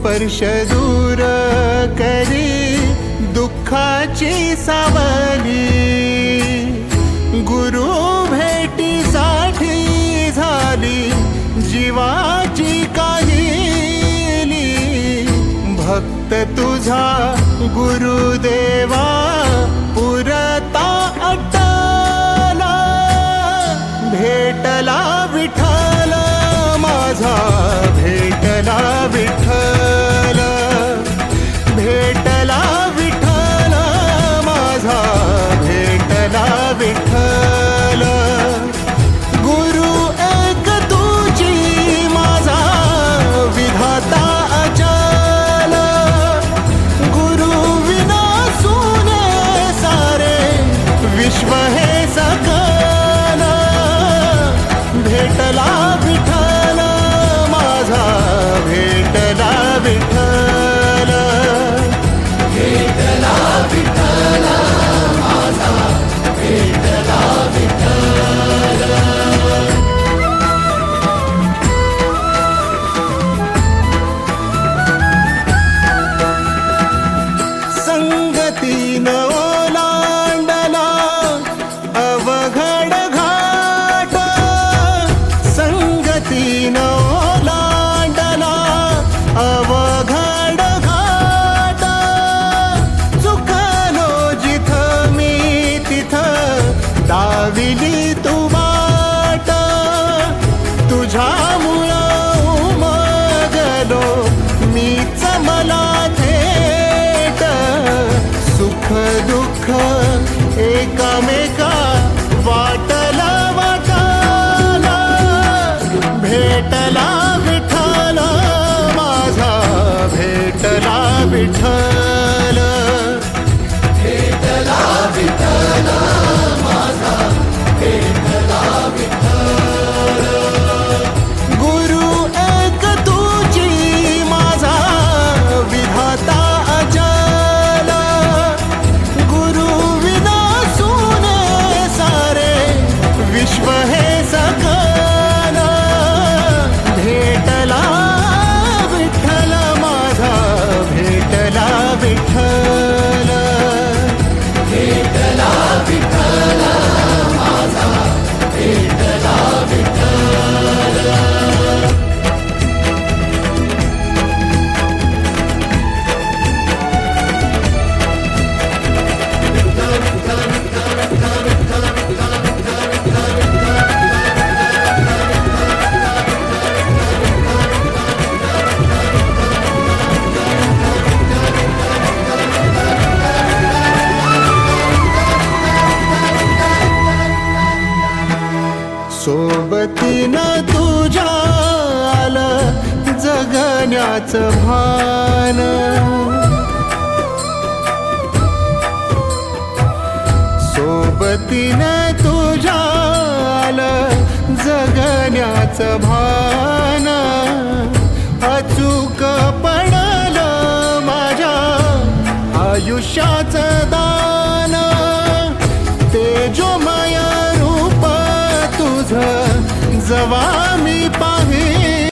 स्पर्श दूर करी दुःखाची सावली, गुरु भेटीसाठी झाली जीवाची काहिली। भक्त तुझा गुरुदेवा पुरता अटला, भेटला विठ्ठल माझा, भेटला विठ्ठल, भेटला विठ्ठल माझा, भेटला विठ्ठल। गुरु एक तुझी माझा विधाता अचल, गुरु विना सुने सारे विश्व हे सकल। भेटला विठ्ठल माझा, भेटला विठ्ठल, भेटला विठ्ठल माझा, भेटला विठ्ठल। संगतीनं ओलांडला अवघड घाट, संगतीनं ओलांडला अवघड घाट। चुकलो जिथं मी तिथं दाविली तू वाट, तुझ्यामुळं उमगलो मीच मला थेट। सुख दुःख एकामेका वाटला वाटाला, भेटला विठ्ठल माझा, भेटला विठ्ठल, भेटला विठ्ठल माझा, भेटला विठ्ठल। गुरु एक तुझी माझा विधाता अचल, गुरु विना सुने सारे विश्व हे सकल। भेटला विठ्ठल माझा, भेटला विठ्ठल, भेटला विठ्ठल माझा, भेटला विठ्ठल। सोबतीनं तुझ्या आलं जगण्याचं भान, सोबतीनं तुझ्या आलं जगण्याचं भान। अचूक पडलं माझ्या आयुष्याचं दान, तेजोमय रूप तुझं जवा